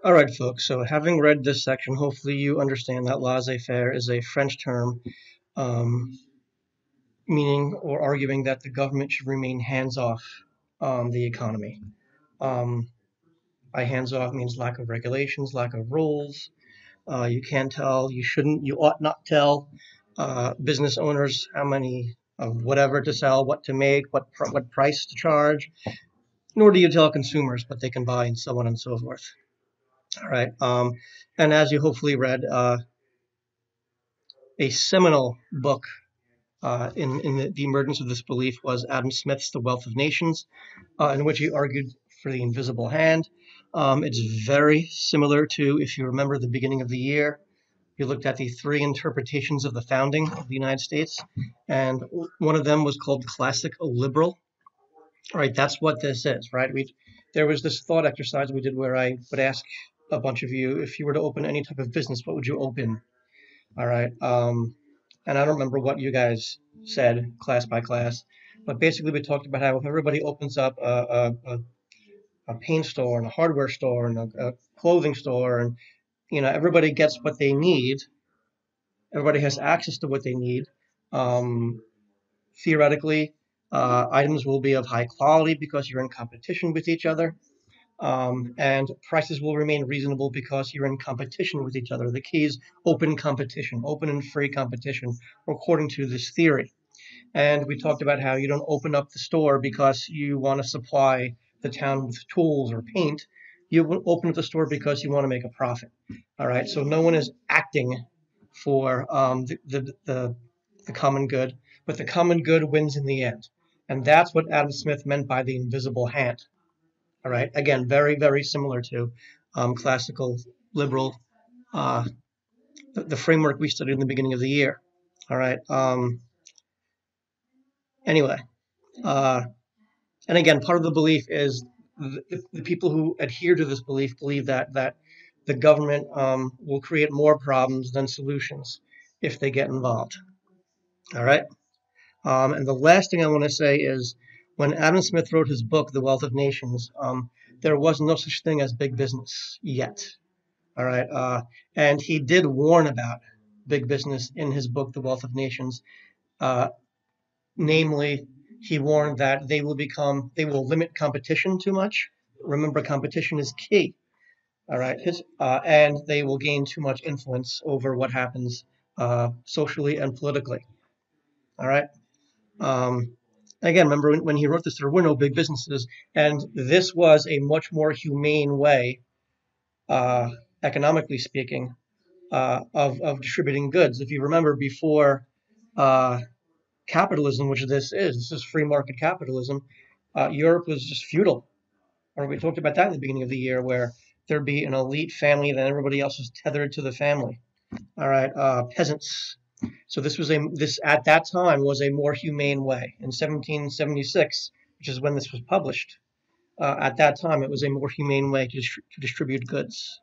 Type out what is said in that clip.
All right, folks. So, having read this section, hopefully you understand that laissez-faire is a French term, um, meaning or arguing that the government should remain hands-off on the economy. Um, by hands-off means lack of regulations, lack of rules. You can't tell, you shouldn't, you ought not tell business owners how many of whatever to sell, what to make, what price to charge. Nor do you tell consumers what they can buy, and so on and so forth. All right. And as you hopefully read, a seminal book in the emergence of this belief was Adam Smith's The Wealth of Nations, in which he argued for the invisible hand. It's very similar to, if you remember the beginning of the year, you looked at the three interpretations of the founding of the United States, and one of them was called classic liberal. All right, that's what this is, right? There was this thought exercise we did where I would ask a bunch of you, if you were to open any type of business, what would you open? All right. And I don't remember what you guys said class by class, but basically we talked about how if everybody opens up a paint store and a hardware store and a clothing store, and everybody gets what they need, everybody has access to what they need. Um, Theoretically, items will be of high quality because you're in competition with each other. And prices will remain reasonable because you're in competition with each other. The key is open competition, open and free competition, according to this theory. And we talked about how you don't open up the store because you want to supply the town with tools or paint. You open up the store because you want to make a profit. All right. So no one is acting for the common good, but the common good wins in the end. And that's what Adam Smith meant by the invisible hand. All right. Again, very, very similar to classical liberal, uh, the framework we studied in the beginning of the year. All right. Anyway, uh, and again, part of the belief is the people who adhere to this belief believe that the government will create more problems than solutions if they get involved. All right. And the last thing I want to say is when Adam Smith wrote his book, The Wealth of Nations, there was no such thing as big business yet. All right. And he did warn about big business in his book, The Wealth of Nations. Uh, Namely, he warned that they will limit competition too much. Remember, competition is key. All right. And they will gain too much influence over what happens socially and politically. All right. Um, Again, remember when he wrote this, there were no big businesses, and this was a much more humane way, uh, economically speaking, of distributing goods. If you remember before uh, capitalism, which this is free market capitalism, Europe was just feudal. Or we talked about that in the beginning of the year, where there'd be an elite family, and then everybody else was tethered to the family. All right, peasants. So this at that time was a more humane way. In 1776, which is when this was published, at that time it was a more humane way to distribute goods.